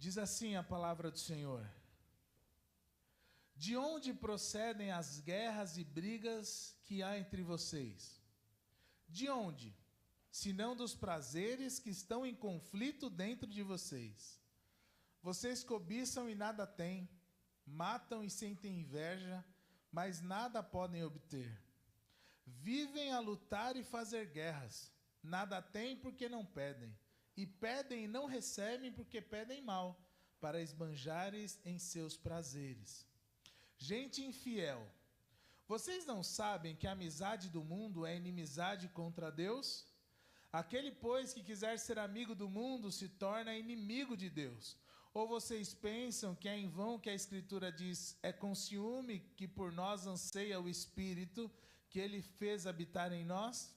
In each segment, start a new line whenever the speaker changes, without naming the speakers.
Diz assim a palavra do Senhor: de onde procedem as guerras e brigas que há entre vocês? De onde? Senão dos prazeres que estão em conflito dentro de vocês. Vocês cobiçam e nada têm, matam e sentem inveja, mas nada podem obter. Vivem a lutar e fazer guerras, nada têm porque não pedem, e pedem e não recebem porque pedem mal, para esbanjares em seus prazeres. Gente infiel, vocês não sabem que a amizade do mundo é inimizade contra Deus? Aquele, pois, que quiser ser amigo do mundo se torna inimigo de Deus. Ou vocês pensam que é em vão que a Escritura diz: é com ciúme que por nós anseia o Espírito que Ele fez habitar em nós?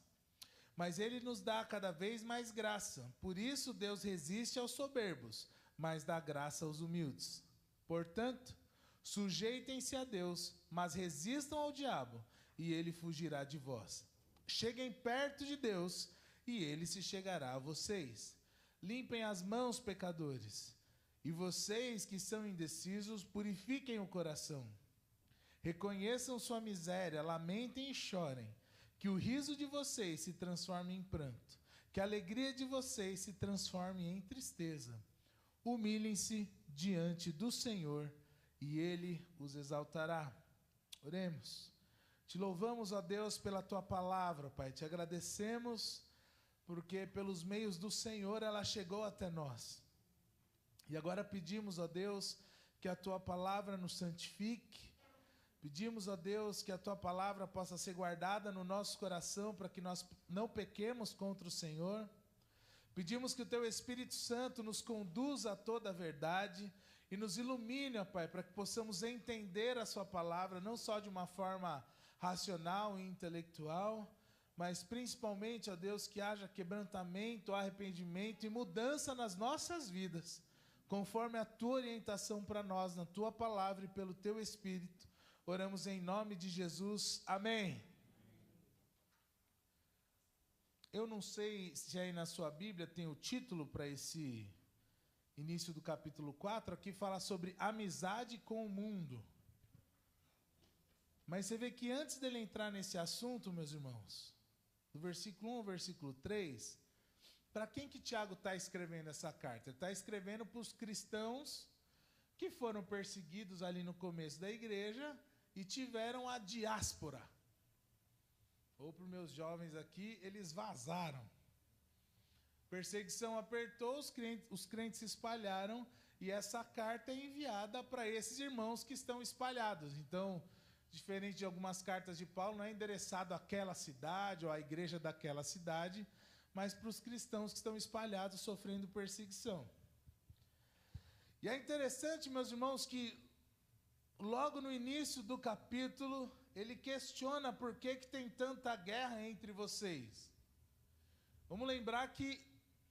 Mas Ele nos dá cada vez mais graça. Por isso Deus resiste aos soberbos, mas dá graça aos humildes. Portanto, sujeitem-se a Deus, mas resistam ao diabo, e ele fugirá de vós. Cheguem perto de Deus, e ele se chegará a vocês. Limpem as mãos, pecadores, e vocês que são indecisos, purifiquem o coração. Reconheçam sua miséria, lamentem e chorem, que o riso de vocês se transforme em pranto, que a alegria de vocês se transforme em tristeza. Humilhem-se diante do Senhor, e Ele os exaltará. Oremos. Te louvamos, ó Deus, pela Tua palavra, Pai. Te agradecemos, porque pelos meios do Senhor ela chegou até nós. E agora pedimos, ó Deus, que a Tua palavra nos santifique. Pedimos, ó Deus, que a Tua palavra possa ser guardada no nosso coração, para que nós não pequemos contra o Senhor. Pedimos que o Teu Espírito Santo nos conduza a toda a verdade e nos ilumine, ó Pai, para que possamos entender a Sua palavra, não só de uma forma racional e intelectual, mas principalmente, ó Deus, que haja quebrantamento, arrependimento e mudança nas nossas vidas, conforme a Tua orientação para nós, na Tua palavra e pelo Teu Espírito. Oramos em nome de Jesus. Amém. Eu não sei se aí na sua Bíblia tem o título para esse início do capítulo 4, aqui fala sobre amizade com o mundo. Mas você vê que antes dele entrar nesse assunto, meus irmãos, do versículo 1 ao versículo 3, para quem que Tiago está escrevendo essa carta? Ele está escrevendo para os cristãos que foram perseguidos ali no começo da igreja e tiveram a diáspora. Ou para os meus jovens aqui, eles vazaram. Perseguição apertou, os crentes se espalharam, e essa carta é enviada para esses irmãos que estão espalhados. Então, diferente de algumas cartas de Paulo, não é endereçado àquela cidade ou à igreja daquela cidade, mas para os cristãos que estão espalhados sofrendo perseguição. E é interessante, meus irmãos, que logo no início do capítulo, ele questiona por que tem tanta guerra entre vocês. Vamos lembrar que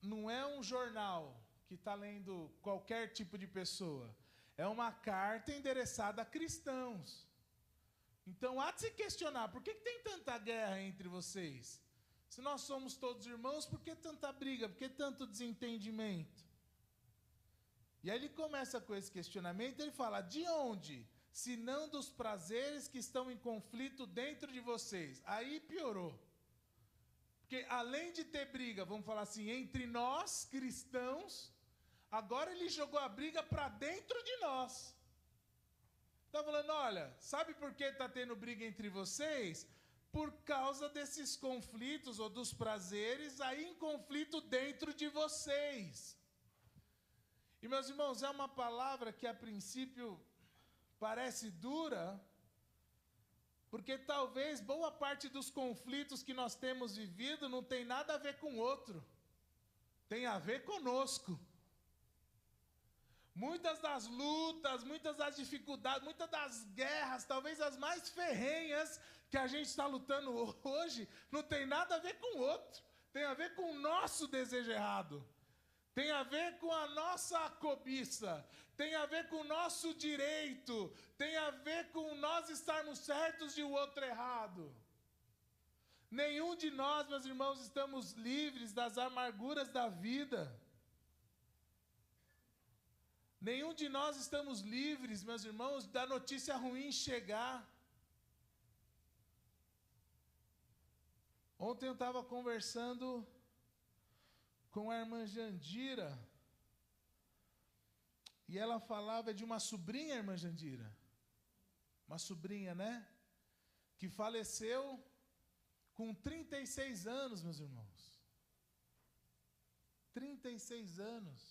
não é um jornal que está lendo qualquer tipo de pessoa. É uma carta endereçada a cristãos. Então há de se questionar, por que tem tanta guerra entre vocês? Se nós somos todos irmãos, por que tanta briga? Por que tanto desentendimento? E aí ele começa com esse questionamento, ele fala: de onde? Se não dos prazeres que estão em conflito dentro de vocês. Aí piorou. Porque além de ter briga, vamos falar assim, entre nós, cristãos, agora ele jogou a briga para dentro de nós. Está falando, olha, sabe por que está tendo briga entre vocês? Por causa desses conflitos ou dos prazeres aí em conflito dentro de vocês. E meus irmãos, é uma palavra que a princípio parece dura, porque talvez boa parte dos conflitos que nós temos vivido não tem nada a ver com o outro, tem a ver conosco. Muitas das lutas, muitas das dificuldades, muitas das guerras, talvez as mais ferrenhas que a gente está lutando hoje, não tem nada a ver com o outro, tem a ver com o nosso desejo errado. Tem a ver com a nossa cobiça, tem a ver com o nosso direito, tem a ver com nós estarmos certos e o outro errado. Nenhum de nós, meus irmãos, estamos livres das amarguras da vida. Nenhum de nós estamos livres, meus irmãos, da notícia ruim chegar. Ontem eu estava conversando com a irmã Jandira, e ela falava de uma sobrinha, irmã Jandira, uma sobrinha, né? Que faleceu com 36 anos, meus irmãos. 36 anos.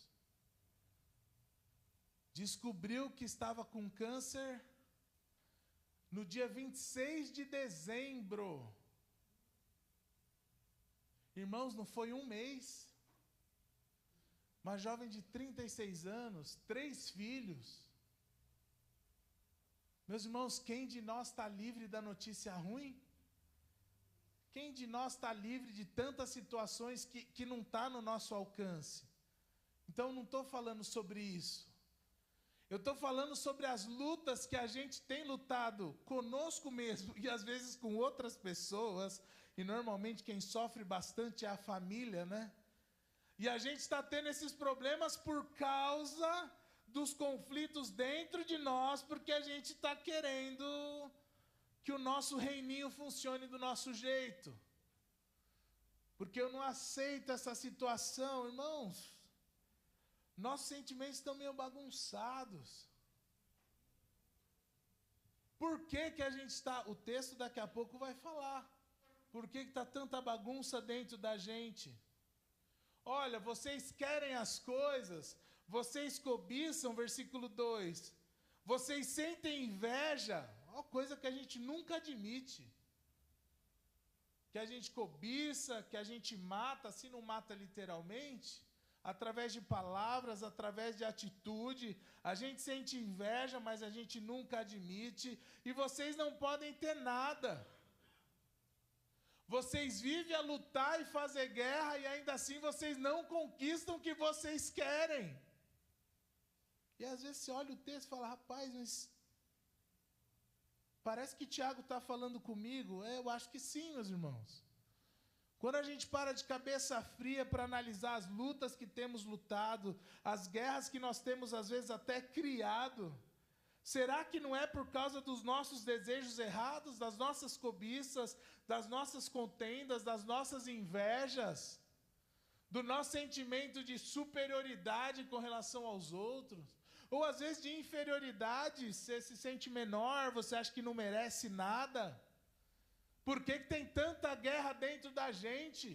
Descobriu que estava com câncer no dia 26 de dezembro. Irmãos, não foi um mês. Uma jovem de 36 anos, 3 filhos. Meus irmãos, quem de nós está livre da notícia ruim? Quem de nós está livre de tantas situações que não está no nosso alcance? Então, não estou falando sobre isso. Eu estou falando sobre as lutas que a gente tem lutado conosco mesmo e às vezes com outras pessoas. E normalmente quem sofre bastante é a família, né? E a gente está tendo esses problemas por causa dos conflitos dentro de nós, porque a gente está querendo que o nosso reininho funcione do nosso jeito. Porque eu não aceito essa situação, irmãos. Nossos sentimentos estão meio bagunçados. Por que que a gente está... O texto daqui a pouco vai falar. Por que está tanta bagunça dentro da gente? Olha, vocês querem as coisas, vocês cobiçam, versículo 2. Vocês sentem inveja, uma coisa que a gente nunca admite. Que a gente cobiça, que a gente mata, se não mata literalmente, através de palavras, através de atitude. A gente sente inveja, mas a gente nunca admite. E vocês não podem ter nada. Vocês vivem a lutar e fazer guerra e ainda assim vocês não conquistam o que vocês querem. E às vezes você olha o texto e fala, rapaz, mas parece que Tiago está falando comigo. Eu acho que sim, meus irmãos. Quando a gente para de cabeça fria para analisar as lutas que temos lutado, as guerras que nós temos às vezes até criado, será que não é por causa dos nossos desejos errados, das nossas cobiças, das nossas contendas, das nossas invejas, do nosso sentimento de superioridade com relação aos outros? Ou às vezes de inferioridade, você se sente menor, você acha que não merece nada? Por que que tem tanta guerra dentro da gente?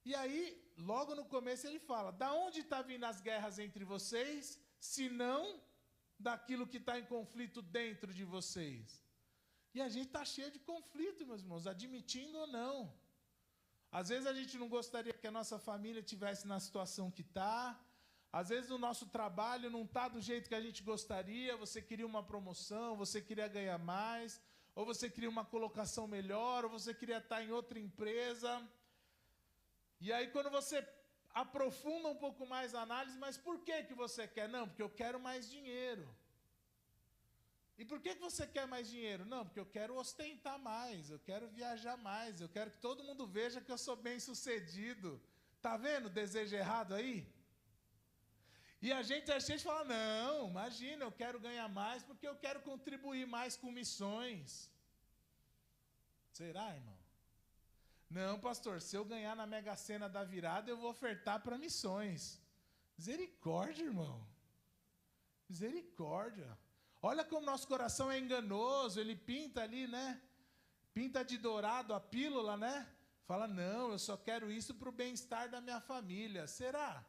E aí, logo no começo ele fala, da onde está vindo as guerras entre vocês, se não daquilo que está em conflito dentro de vocês? E a gente está cheio de conflito, meus irmãos, admitindo ou não. Às vezes a gente não gostaria que a nossa família estivesse na situação que está. Às vezes o nosso trabalho não está do jeito que a gente gostaria. Você queria uma promoção, você queria ganhar mais, ou você queria uma colocação melhor, ou você queria estar em outra empresa. E aí quando você aprofunda um pouco mais a análise, mas por que que você quer? Não, porque eu quero mais dinheiro. E por que que você quer mais dinheiro? Não, porque eu quero ostentar mais, eu quero viajar mais, eu quero que todo mundo veja que eu sou bem-sucedido. Tá vendo o desejo errado aí? E a gente fala, não, imagina, eu quero ganhar mais porque eu quero contribuir mais com missões. Será, irmão? Não, pastor, se eu ganhar na Mega Sena da virada, eu vou ofertar para missões. Misericórdia, irmão. Misericórdia. Olha como nosso coração é enganoso, ele pinta ali, né? Pinta de dourado a pílula, né? Fala, não, eu só quero isso para o bem-estar da minha família. Será?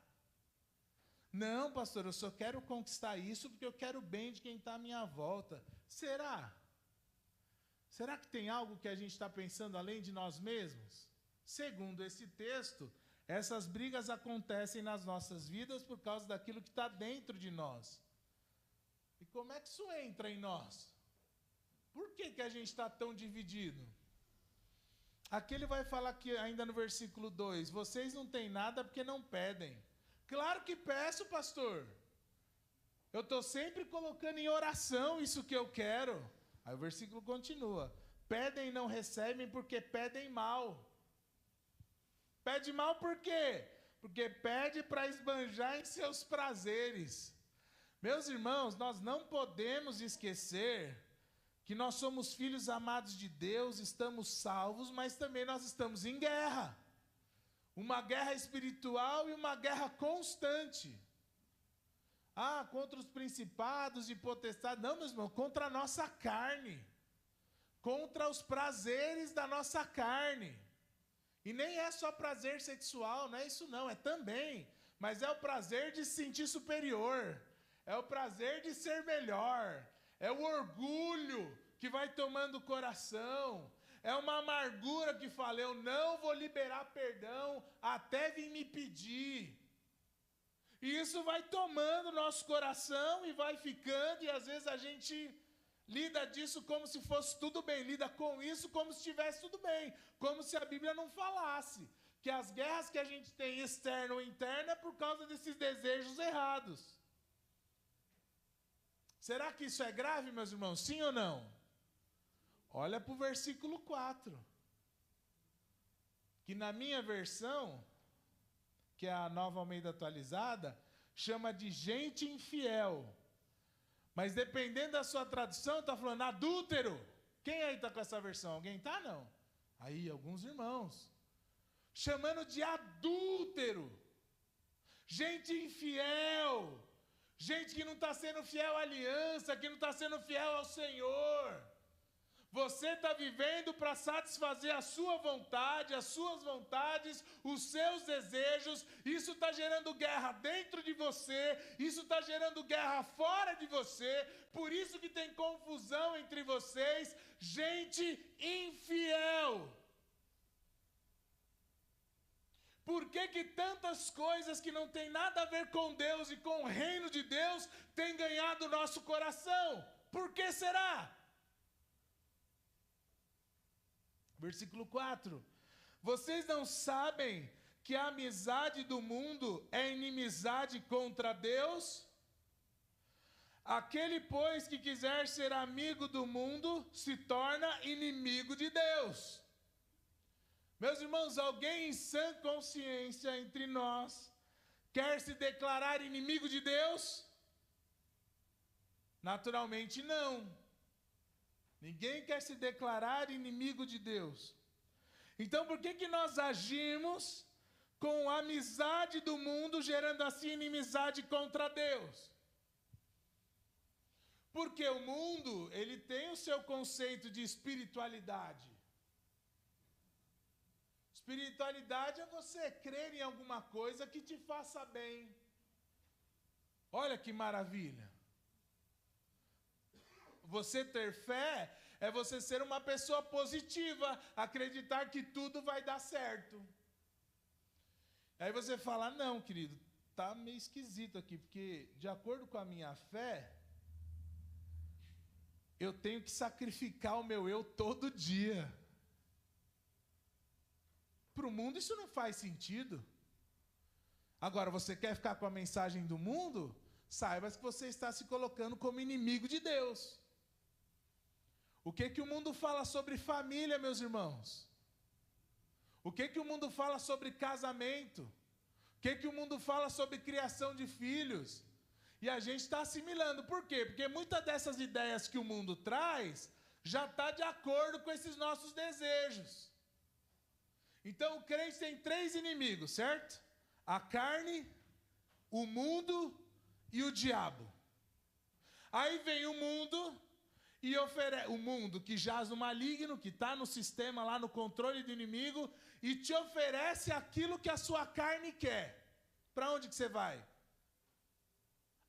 Não, pastor, eu só quero conquistar isso porque eu quero o bem de quem está à minha volta. Será? Será que tem algo que a gente está pensando além de nós mesmos? Segundo esse texto, essas brigas acontecem nas nossas vidas por causa daquilo que está dentro de nós. E como é que isso entra em nós? Por que que a gente está tão dividido? Aqui ele vai falar que ainda no versículo 2, vocês não têm nada porque não pedem. Claro que peço, pastor. Eu estou sempre colocando em oração isso que eu quero. Aí o versículo continua. Pedem e não recebem porque pedem mal. Pede mal por quê? Porque pede para esbanjar em seus prazeres. Meus irmãos, nós não podemos esquecer que nós somos filhos amados de Deus, estamos salvos, mas também nós estamos em guerra. Uma guerra espiritual e uma guerra constante. Contra os principados e potestades. Não, meus irmãos, contra a nossa carne. Contra os prazeres da nossa carne. E nem é só prazer sexual, não é isso não, é também. Mas é o prazer de se sentir superior. É o prazer de ser melhor. É o orgulho que vai tomando o coração. É uma amargura que fala, eu não vou liberar perdão até vir me pedir. E isso vai tomando nosso coração e vai ficando, e às vezes a gente lida disso como se fosse tudo bem, lida com isso como se estivesse tudo bem, como se a Bíblia não falasse, que as guerras que a gente tem externa ou interna é por causa desses desejos errados. Será que isso é grave, meus irmãos? Sim ou não? Olha para o versículo 4, que na minha versão, que é a Nova Almeida atualizada, chama de gente infiel. Mas dependendo da sua tradução, está falando adúltero. Quem aí está com essa versão? Alguém está, não? Aí, alguns irmãos. Chamando de adúltero. Gente infiel. Gente que não está sendo fiel à aliança, que não está sendo fiel ao Senhor. Você está vivendo para satisfazer a sua vontade, as suas vontades, os seus desejos. Isso está gerando guerra dentro de você. Isso está gerando guerra fora de você. Por isso que tem confusão entre vocês. Gente infiel. Por que tantas coisas que não tem nada a ver com Deus e com o reino de Deus têm ganhado o nosso coração? Por que será? Versículo 4. Vocês não sabem que a amizade do mundo é inimizade contra Deus? Aquele, pois, que quiser ser amigo do mundo, se torna inimigo de Deus. Meus irmãos, alguém em sã consciência entre nós quer se declarar inimigo de Deus? Naturalmente não. Ninguém quer se declarar inimigo de Deus. Então por que nós agimos com a amizade do mundo, gerando assim inimizade contra Deus? Porque o mundo, ele tem o seu conceito de espiritualidade. Espiritualidade é você crer em alguma coisa que te faça bem. Olha que maravilha. Você ter fé é você ser uma pessoa positiva, acreditar que tudo vai dar certo. Aí você fala, não, querido, tá meio esquisito aqui, porque de acordo com a minha fé, eu tenho que sacrificar o meu eu todo dia. Para o mundo isso não faz sentido. Agora, você quer ficar com a mensagem do mundo? Saiba que você está se colocando como inimigo de Deus. O que o mundo fala sobre família, meus irmãos? O que o mundo fala sobre casamento? O que o mundo fala sobre criação de filhos? E a gente está assimilando. Por quê? Porque muitas dessas ideias que o mundo traz já está de acordo com esses nossos desejos. Então o crente tem 3 inimigos, certo? A carne, o mundo e o diabo. Aí vem o mundo e oferece o mundo que jaz no maligno, que está no sistema lá no controle do inimigo, e te oferece aquilo que a sua carne quer. Para onde que você vai?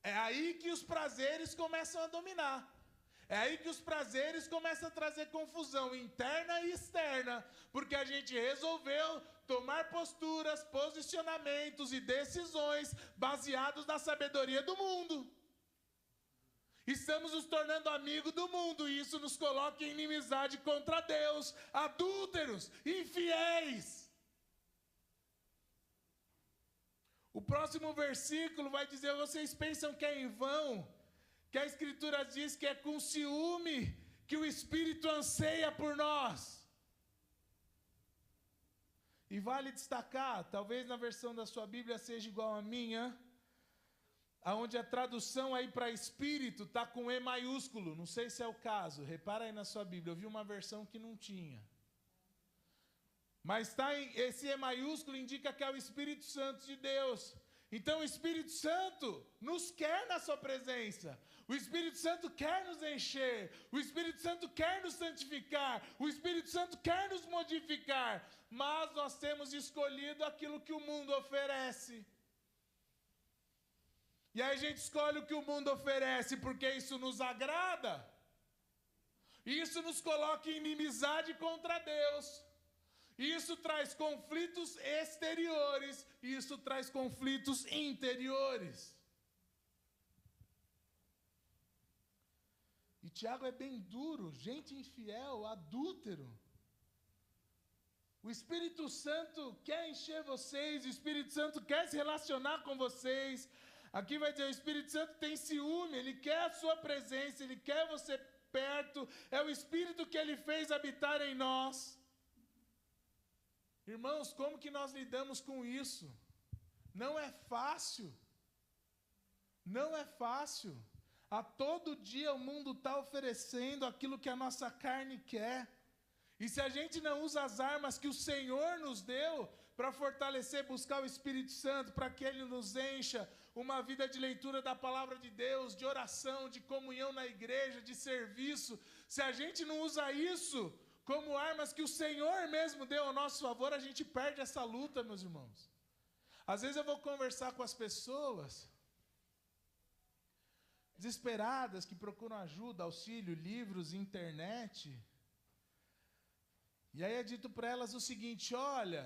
É aí que os prazeres começam a dominar. É aí que os prazeres começam a trazer confusão interna e externa, porque a gente resolveu tomar posturas, posicionamentos e decisões baseados na sabedoria do mundo. Estamos nos tornando amigos do mundo e isso nos coloca em inimizade contra Deus, adúlteros, infiéis. O próximo versículo vai dizer, vocês pensam que é em vão, que a Escritura diz que é com ciúme que o Espírito anseia por nós. E vale destacar, talvez na versão da sua Bíblia seja igual à minha, aonde a tradução aí para espírito está com E maiúsculo, não sei se é o caso, repara aí na sua Bíblia, eu vi uma versão que não tinha. Mas esse E maiúsculo indica que é o Espírito Santo de Deus. Então o Espírito Santo nos quer na sua presença. O Espírito Santo quer nos encher. O Espírito Santo quer nos santificar. O Espírito Santo quer nos modificar. Mas nós temos escolhido aquilo que o mundo oferece. E aí a gente escolhe o que o mundo oferece porque isso nos agrada. E isso nos coloca em inimizade contra Deus. Isso traz conflitos exteriores. E isso traz conflitos interiores. E Tiago é bem duro. Gente infiel, adúltero. O Espírito Santo quer encher vocês. O Espírito Santo quer se relacionar com vocês. Aqui vai dizer, o Espírito Santo tem ciúme, ele quer a sua presença, ele quer você perto, é o Espírito que ele fez habitar em nós. Irmãos, como que nós lidamos com isso? Não é fácil. Não é fácil. A todo dia o mundo está oferecendo aquilo que a nossa carne quer. E se a gente não usa as armas que o Senhor nos deu para fortalecer, buscar o Espírito Santo, para que Ele nos encha, uma vida de leitura da palavra de Deus, de oração, de comunhão na igreja, de serviço, se a gente não usa isso como armas que o Senhor mesmo deu ao nosso favor, a gente perde essa luta, meus irmãos. Às vezes eu vou conversar com as pessoas desesperadas, que procuram ajuda, auxílio, livros, internet, e aí é dito para elas o seguinte, olha,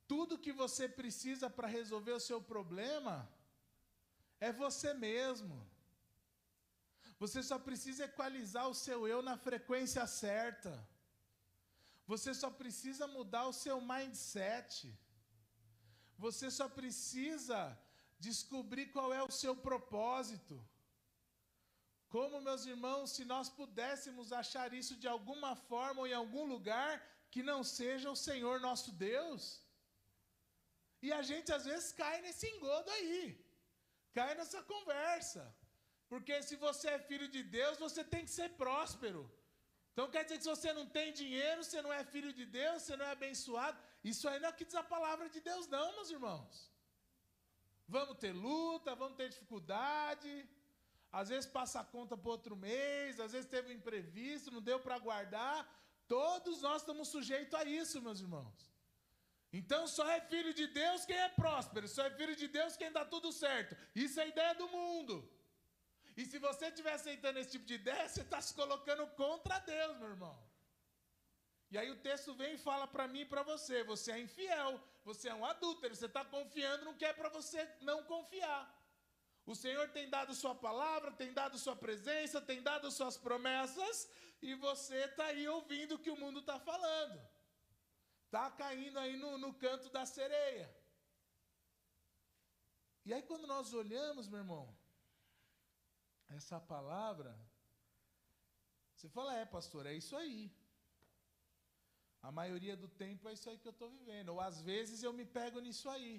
tudo que você precisa para resolver o seu problema é você mesmo. Você só precisa equalizar o seu eu na frequência certa. Você só precisa mudar o seu mindset. Você só precisa descobrir qual é o seu propósito. Como, meus irmãos, se nós pudéssemos achar isso de alguma forma ou em algum lugar que não seja o Senhor nosso Deus. E a gente às vezes cai nesse engodo aí, cai nessa conversa, porque se você é filho de Deus, você tem que ser próspero. Então quer dizer que se você não tem dinheiro, você não é filho de Deus, você não é abençoado. Isso aí não é o que diz a palavra de Deus não, meus irmãos. Vamos ter luta, vamos ter dificuldade, às vezes passa a conta para outro mês, às vezes teve um imprevisto, não deu para guardar. Todos nós estamos sujeitos a isso, meus irmãos. Então só é filho de Deus quem é próspero, só é filho de Deus quem dá tudo certo. Isso é a ideia do mundo. E se você estiver aceitando esse tipo de ideia, você está se colocando contra Deus, meu irmão. E aí o texto vem e fala para mim e para você, você é infiel, você é um adúltero, você está confiando no que é para você não confiar. O Senhor tem dado sua palavra, tem dado sua presença, tem dado suas promessas, e você está aí ouvindo o que o mundo está falando. Está caindo aí no canto da sereia. E aí quando nós olhamos, meu irmão, essa palavra, você fala, pastor, é isso aí. A maioria do tempo é isso aí que eu estou vivendo. Ou às vezes eu me pego nisso aí.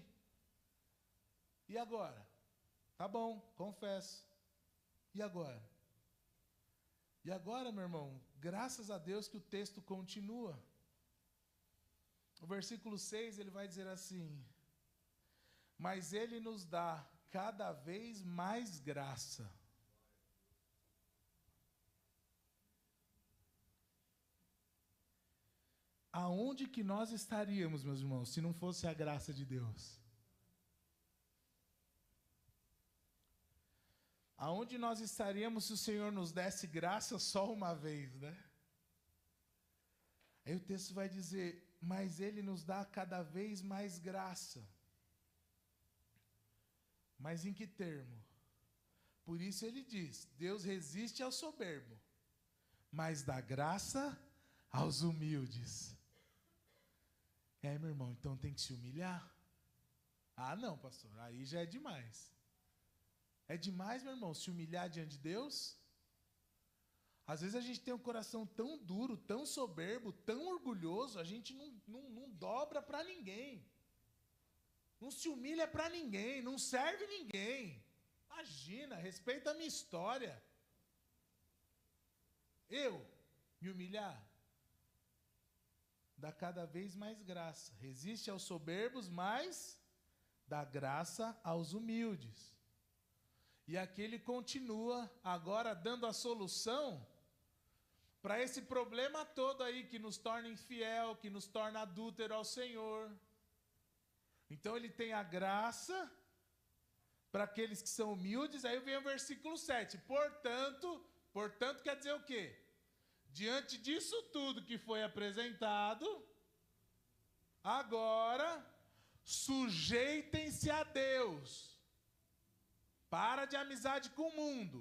E agora? Tá bom, confesso. E agora? E agora, meu irmão, graças a Deus que o texto continua. O versículo 6, ele vai dizer assim, mas ele nos dá cada vez mais graça. Aonde que nós estaríamos, meus irmãos, se não fosse a graça de Deus? Aonde nós estaríamos se o Senhor nos desse graça só uma vez, né? Aí o texto vai dizer, mas Ele nos dá cada vez mais graça. Mas em que termo? Por isso Ele diz, Deus resiste ao soberbo, mas dá graça aos humildes. Meu irmão, então tem que se humilhar? Ah, não, pastor, aí já é demais. É demais, meu irmão, se humilhar diante de Deus? Às vezes a gente tem um coração tão duro, tão soberbo, tão orgulhoso, a gente não dobra para ninguém. Não se humilha para ninguém, não serve ninguém. Imagina, respeita a minha história. Eu me humilhar? Dá cada vez mais graça. Resiste aos soberbos, mas dá graça aos humildes. E aqui ele continua agora dando a solução para esse problema todo aí que nos torna infiel, que nos torna adúltero ao Senhor. Então ele tem a graça para aqueles que são humildes. Aí vem o versículo 7. Portanto quer dizer o quê? Diante disso tudo que foi apresentado, agora sujeitem-se a Deus. Para de amizade com o mundo.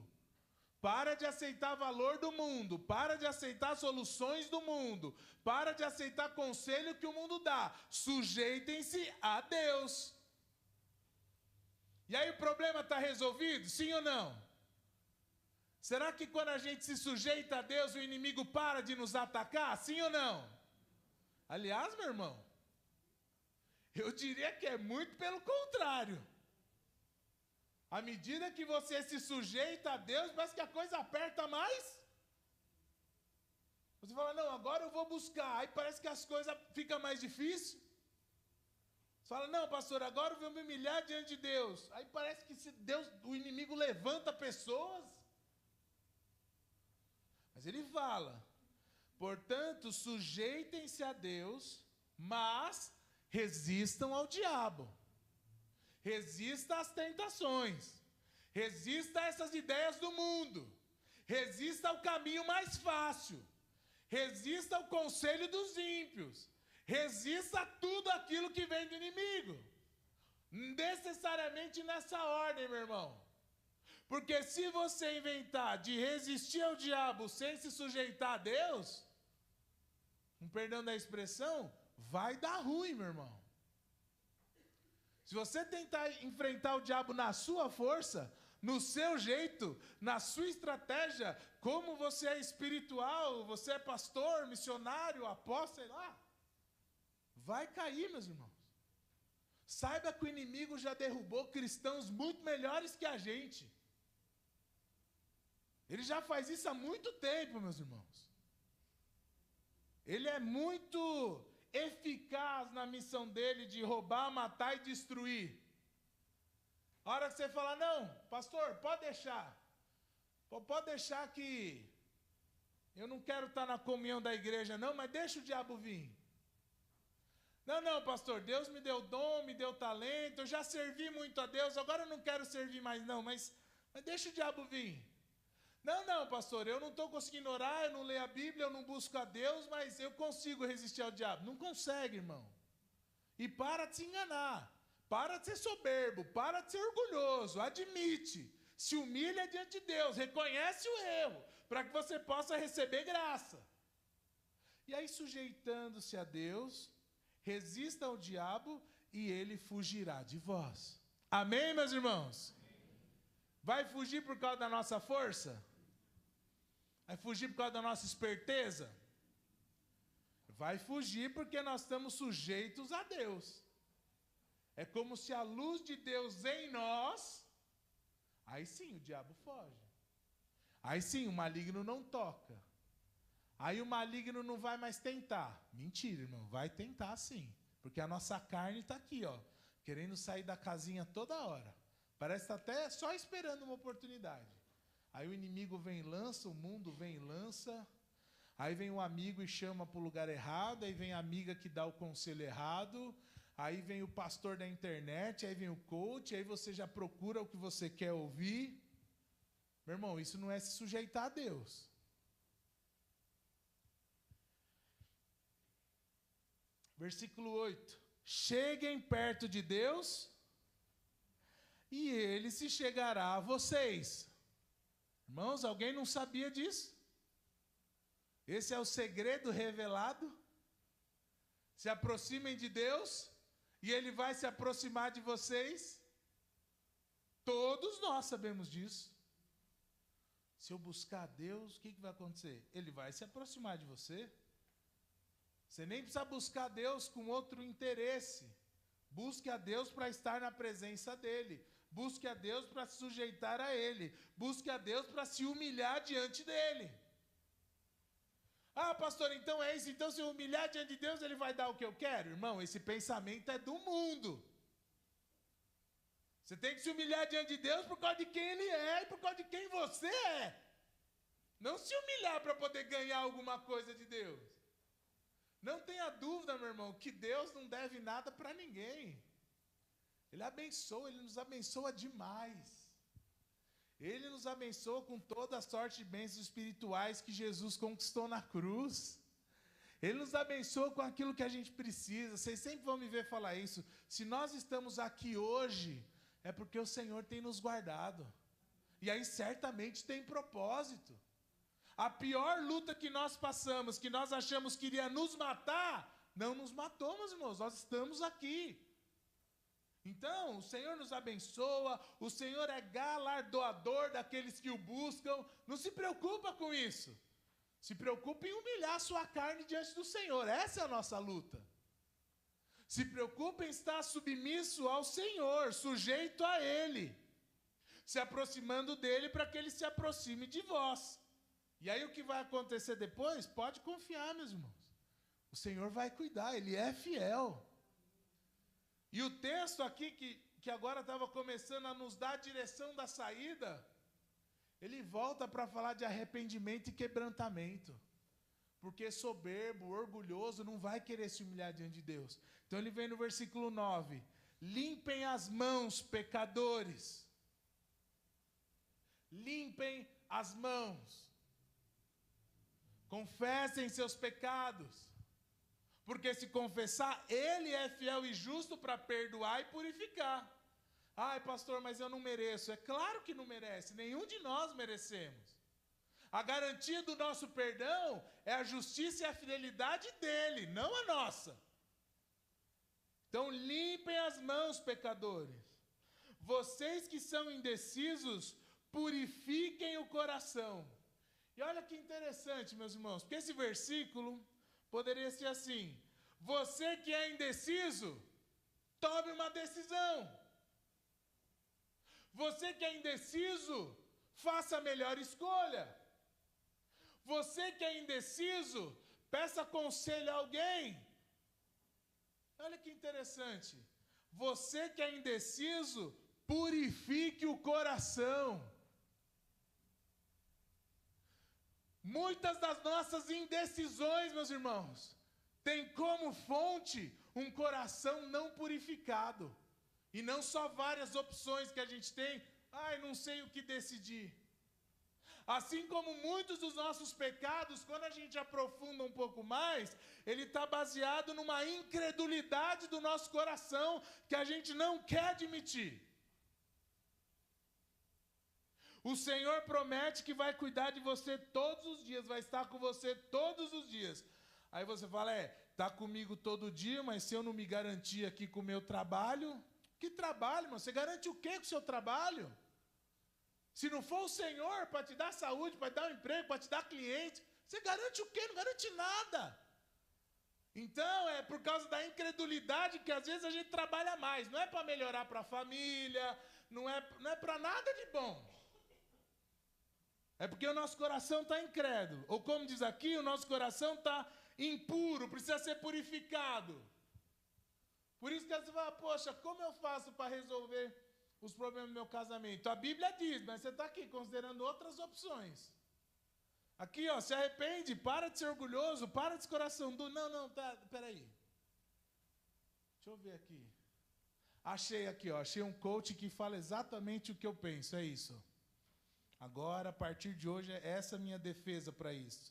Para de aceitar valor do mundo. Para de aceitar soluções do mundo. Para de aceitar conselho que o mundo dá. Sujeitem-se a Deus. E aí o problema está resolvido? Sim ou não? Será que quando a gente se sujeita a Deus, o inimigo para de nos atacar? Sim ou não? Aliás, meu irmão, eu diria que é muito pelo contrário. À medida que você se sujeita a Deus, parece que a coisa aperta mais. Você fala, não, agora eu vou buscar. Aí parece que as coisas ficam mais difíceis. Você fala, não, pastor, agora eu vou me humilhar diante de Deus. Aí parece que o inimigo levanta pessoas. Mas ele fala, portanto, sujeitem-se a Deus, mas resistam ao diabo. Resista às tentações. Resista a essas ideias do mundo. Resista ao caminho mais fácil. Resista ao conselho dos ímpios. Resista a tudo aquilo que vem do inimigo. Necessariamente nessa ordem, meu irmão. Porque se você inventar de resistir ao diabo sem se sujeitar a Deus, com perdão da expressão, vai dar ruim, meu irmão. Se você tentar enfrentar o diabo na sua força, no seu jeito, na sua estratégia, como você é espiritual, você é pastor, missionário, apóstolo, sei lá, vai cair, meus irmãos. Saiba que o inimigo já derrubou cristãos muito melhores que a gente. Ele já faz isso há muito tempo, meus irmãos. Ele é muito eficaz na missão dele de roubar, matar e destruir. A hora que você fala, não, pastor, pode deixar. Pode deixar que eu não quero estar na comunhão da igreja, não, mas deixa o diabo vir. Não, pastor, Deus me deu dom, me deu talento, eu já servi muito a Deus, agora eu não quero servir mais não, mas deixa o diabo vir. Não, pastor, eu não estou conseguindo orar, eu não leio a Bíblia, eu não busco a Deus, mas eu consigo resistir ao diabo. Não consegue, irmão. E para de se enganar, para de ser soberbo, para de ser orgulhoso, admite, se humilha diante de Deus, reconhece o erro, para que você possa receber graça. E aí, sujeitando-se a Deus, resista ao diabo e ele fugirá de vós. Amém, meus irmãos? Vai fugir por causa da nossa força? Vai fugir por causa da nossa esperteza? Vai fugir porque nós estamos sujeitos a Deus. É como se a luz de Deus em nós, aí sim o diabo foge. Aí sim o maligno não toca. Aí o maligno não vai mais tentar. Mentira, irmão, vai tentar sim. Porque a nossa carne está aqui, ó, querendo sair da casinha toda hora. Parece estar até só esperando uma oportunidade. Aí o inimigo vem e lança, o mundo vem e lança. Aí vem o amigo e chama para o lugar errado. Aí vem a amiga que dá o conselho errado. Aí vem o pastor da internet. Aí vem o coach. Aí você já procura o que você quer ouvir. Meu irmão, isso não é se sujeitar a Deus. Versículo 8. Cheguem perto de Deus e Ele se chegará a vocês. Irmãos, alguém não sabia disso? Esse é o segredo revelado. Se aproximem de Deus e Ele vai se aproximar de vocês. Todos nós sabemos disso. Se eu buscar a Deus, o que vai acontecer? Ele vai se aproximar de você. Você nem precisa buscar a Deus com outro interesse. Busque a Deus para estar na presença dEle. Busque a Deus para se sujeitar a Ele. Busque a Deus para se humilhar diante dEle. Ah, pastor, então é isso. Então, se eu humilhar diante de Deus, Ele vai dar o que eu quero? Irmão, esse pensamento é do mundo. Você tem que se humilhar diante de Deus por causa de quem Ele é e por causa de quem você é. Não se humilhar para poder ganhar alguma coisa de Deus. Não tenha dúvida, meu irmão, que Deus não deve nada para ninguém. Ele abençoa, Ele nos abençoa demais. Ele nos abençoa com toda a sorte de bênçãos espirituais que Jesus conquistou na cruz. Ele nos abençoa com aquilo que a gente precisa. Vocês sempre vão me ver falar isso. Se nós estamos aqui hoje, é porque o Senhor tem nos guardado. E aí certamente tem propósito. A pior luta que nós passamos, que nós achamos que iria nos matar, não nos matou, meus irmãos, nós estamos aqui. Então, o Senhor nos abençoa, o Senhor é galardoador daqueles que o buscam. Não se preocupa com isso. Se preocupa em humilhar a sua carne diante do Senhor. Essa é a nossa luta. Se preocupa em estar submisso ao Senhor, sujeito a Ele, se aproximando dEle para que Ele se aproxime de vós. E aí o que vai acontecer depois? Pode confiar, meus irmãos. O Senhor vai cuidar, Ele é fiel. E o texto aqui, que agora estava começando a nos dar a direção da saída, ele volta para falar de arrependimento e quebrantamento. Porque soberbo, orgulhoso, não vai querer se humilhar diante de Deus. Então ele vem no versículo 9. Limpem as mãos, pecadores. Limpem as mãos. Confessem seus pecados. Porque se confessar, Ele é fiel e justo para perdoar e purificar. Ai, pastor, mas eu não mereço. É claro que não merece. Nenhum de nós merecemos. A garantia do nosso perdão é a justiça e a fidelidade dEle, não a nossa. Então, limpem as mãos, pecadores. Vocês que são indecisos, purifiquem o coração. E olha que interessante, meus irmãos, porque esse versículo poderia ser assim: você que é indeciso, tome uma decisão. Você que é indeciso, faça a melhor escolha. Você que é indeciso, peça conselho a alguém. Olha que interessante. Você que é indeciso, purifique o coração. Muitas das nossas indecisões, meus irmãos, têm como fonte um coração não purificado. E não só várias opções que a gente tem. Ai, não sei o que decidir. Assim como muitos dos nossos pecados, quando a gente aprofunda um pouco mais, ele está baseado numa incredulidade do nosso coração que a gente não quer admitir. O Senhor promete que vai cuidar de você todos os dias, vai estar com você todos os dias. Aí você fala, está comigo todo dia, mas se eu não me garantir aqui com o meu trabalho, que trabalho, irmão? Você garante o quê com o seu trabalho? Se não for o Senhor para te dar saúde, para te dar um emprego, para te dar cliente, você garante o quê? Não garante nada. Então, é por causa da incredulidade que às vezes a gente trabalha mais. Não é para melhorar para a família, não é para nada de bom. É porque o nosso coração está incrédulo. Ou como diz aqui, o nosso coração está impuro, precisa ser purificado. Por isso que você fala, poxa, como eu faço para resolver os problemas do meu casamento? A Bíblia diz, mas você está aqui considerando outras opções. Aqui, ó, se arrepende, para de ser orgulhoso, para desse coração duro. Não, peraí. Deixa eu ver aqui. Achei aqui, ó, achei um coach que fala exatamente o que eu penso, é isso. Agora, a partir de hoje, essa é a minha defesa para isso.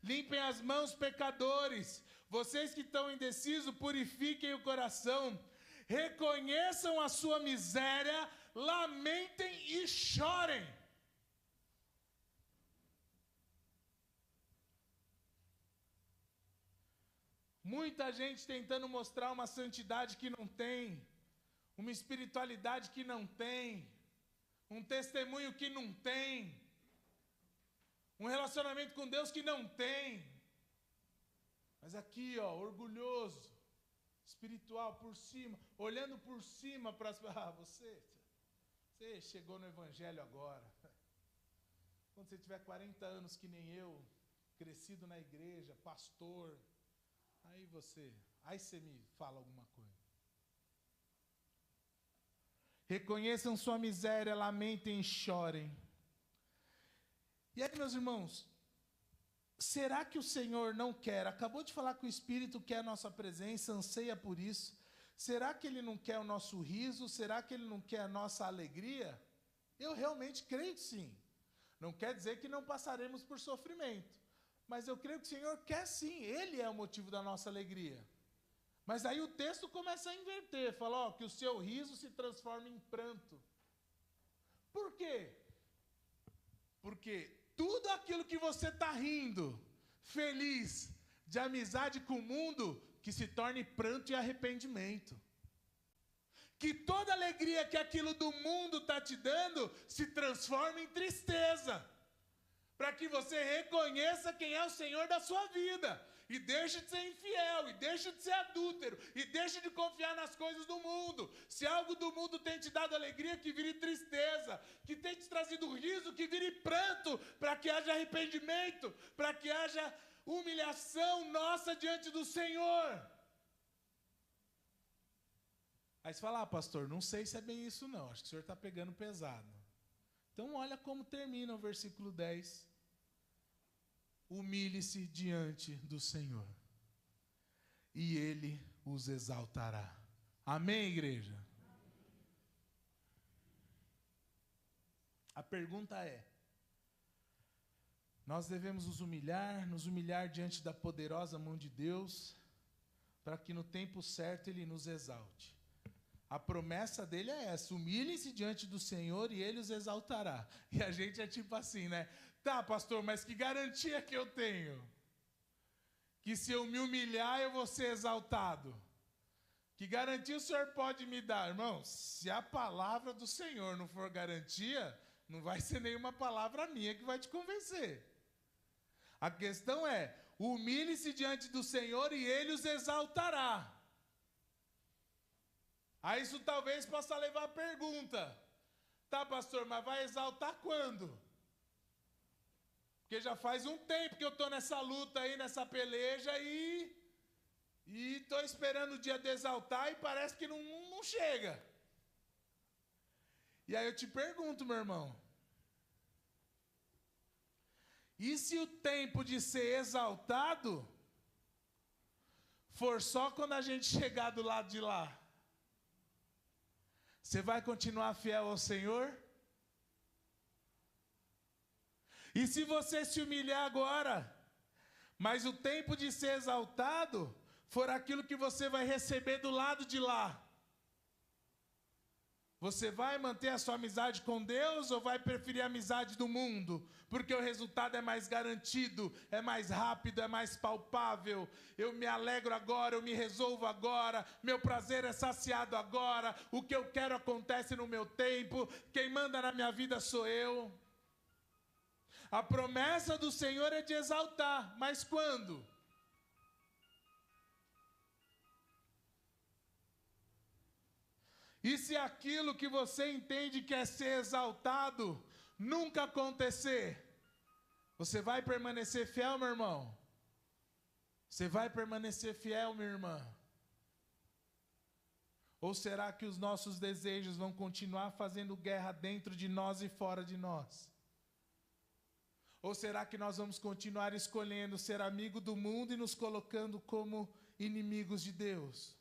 Limpem as mãos, pecadores. Vocês que estão indecisos, purifiquem o coração. Reconheçam a sua miséria, lamentem e chorem. Muita gente tentando mostrar uma santidade que não tem, uma espiritualidade que não tem, um testemunho que não tem. Um relacionamento com Deus que não tem. Mas aqui, ó, orgulhoso, espiritual, por cima, olhando por cima para as... você chegou no Evangelho agora. Quando você tiver 40 anos que nem eu, crescido na igreja, pastor, aí você me fala alguma coisa. Reconheçam sua miséria, lamentem e chorem. E aí, meus irmãos, será que o Senhor não quer? Acabou de falar que o Espírito quer a nossa presença, anseia por isso. Será que Ele não quer o nosso riso? Será que Ele não quer a nossa alegria? Eu realmente creio que sim. Não quer dizer que não passaremos por sofrimento. Mas eu creio que o Senhor quer sim. Ele é o motivo da nossa alegria. Mas aí o texto começa a inverter. Fala, ó, que o seu riso se transforma em pranto. Por quê? Porque tudo aquilo que você está rindo, feliz, de amizade com o mundo, que se torne pranto e arrependimento. Que toda alegria que aquilo do mundo está te dando, se transforme em tristeza. Para que você reconheça quem é o Senhor da sua vida. E deixe de ser infiel, e deixe de ser adúltero, e deixe de confiar nas coisas do mundo. Se algo do mundo tem te dado alegria, que vire tristeza. Que tem te trazido riso, que vire pranto, para que haja arrependimento, para que haja humilhação nossa diante do Senhor. Aí você fala, pastor, não sei se é bem isso não, acho que o senhor está pegando pesado. Então olha como termina o versículo 10. Humilhe-se diante do Senhor, e Ele os exaltará. Amém, igreja? Amém. A pergunta é, nós devemos nos humilhar diante da poderosa mão de Deus, para que no tempo certo Ele nos exalte. A promessa dele é essa, humilhem-se diante do Senhor e Ele os exaltará. E a gente é tipo assim, né? Tá, pastor, mas que garantia que eu tenho? Que se eu me humilhar eu vou ser exaltado? Que garantia o senhor pode me dar? Irmão, se a palavra do Senhor não for garantia, não vai ser nenhuma palavra minha que vai te convencer. A questão é, humilhe-se diante do Senhor e Ele os exaltará. Aí isso talvez possa levar a pergunta. Tá, pastor, mas vai exaltar quando? Porque já faz um tempo que eu estou nessa luta aí, nessa peleja e estou esperando o dia de exaltar e parece que não chega. E aí eu te pergunto, meu irmão. E se o tempo de ser exaltado for só quando a gente chegar do lado de lá? Você vai continuar fiel ao Senhor? E se você se humilhar agora, mas o tempo de ser exaltado for aquilo que você vai receber do lado de lá? Você vai manter a sua amizade com Deus ou vai preferir a amizade do mundo? Porque o resultado é mais garantido, é mais rápido, é mais palpável. Eu me alegro agora, eu me resolvo agora, meu prazer é saciado agora, o que eu quero acontece no meu tempo, quem manda na minha vida sou eu. A promessa do Senhor é de exaltar, mas quando? E se aquilo que você entende que é ser exaltado nunca acontecer, você vai permanecer fiel, meu irmão? Você vai permanecer fiel, minha irmã? Ou será que os nossos desejos vão continuar fazendo guerra dentro de nós e fora de nós? Ou será que nós vamos continuar escolhendo ser amigo do mundo e nos colocando como inimigos de Deus?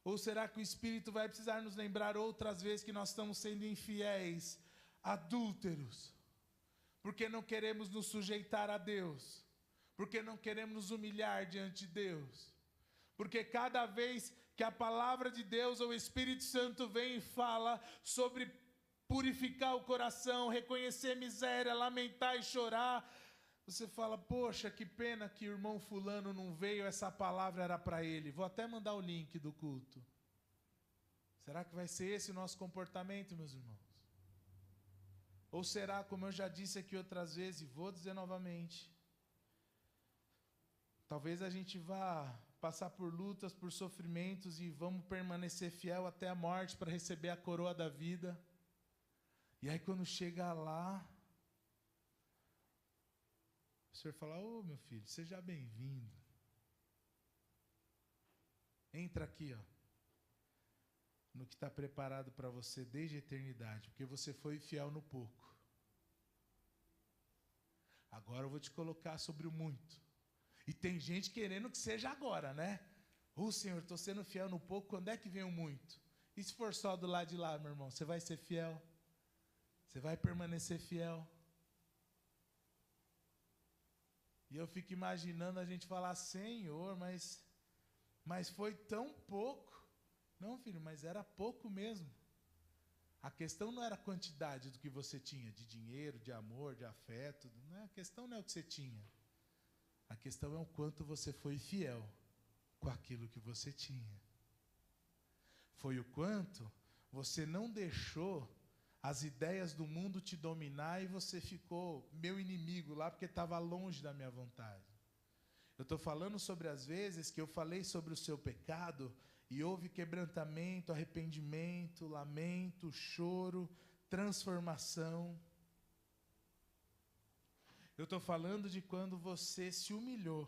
Ou será que o Espírito vai precisar nos lembrar outras vezes que nós estamos sendo infiéis, adúlteros, porque não queremos nos sujeitar a Deus, porque não queremos nos humilhar diante de Deus, porque cada vez que a palavra de Deus ou o Espírito Santo vem e fala sobre purificar o coração, reconhecer miséria, lamentar e chorar, você fala, poxa, que pena que o irmão fulano não veio, essa palavra era para ele. Vou até mandar o link do culto. Será que vai ser esse o nosso comportamento, meus irmãos? Ou será, como eu já disse aqui outras vezes, e vou dizer novamente, talvez a gente vá passar por lutas, por sofrimentos e vamos permanecer fiel até a morte para receber a coroa da vida. E aí quando chega lá, o Senhor fala: ô meu filho, seja bem-vindo. Entra aqui, ó, no que está preparado para você desde a eternidade, porque você foi fiel no pouco. Agora eu vou te colocar sobre o muito. E tem gente querendo que seja agora, né? Ô Senhor, estou sendo fiel no pouco, quando é que vem o muito? E se for só do lado de lá, meu irmão, você vai ser fiel? Você vai permanecer fiel? E eu fico imaginando a gente falar: Senhor, mas foi tão pouco. Não, filho, mas era pouco mesmo. A questão não era a quantidade do que você tinha, de dinheiro, de amor, de afeto. Não é, a questão não é o que você tinha. A questão é o quanto você foi fiel com aquilo que você tinha. Foi o quanto você não deixou as ideias do mundo te dominar e você ficou meu inimigo lá porque estava longe da minha vontade. Eu estou falando sobre as vezes que eu falei sobre o seu pecado e houve quebrantamento, arrependimento, lamento, choro, transformação. Eu estou falando de quando você se humilhou.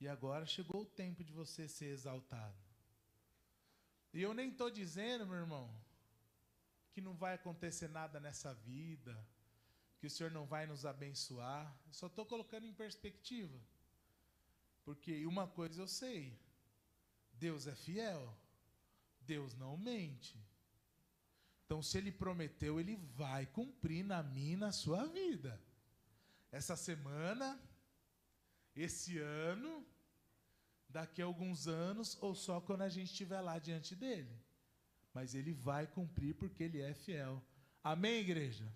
E agora chegou o tempo de você ser exaltado. E eu nem estou dizendo, meu irmão, que não vai acontecer nada nessa vida, que o Senhor não vai nos abençoar. Eu só estou colocando em perspectiva. Porque uma coisa eu sei: Deus é fiel. Deus não mente. Então, se Ele prometeu, Ele vai cumprir na minha e na sua vida. Essa semana, esse ano, daqui a alguns anos, ou só quando a gente estiver lá diante dEle. Mas Ele vai cumprir porque Ele é fiel. Amém, igreja?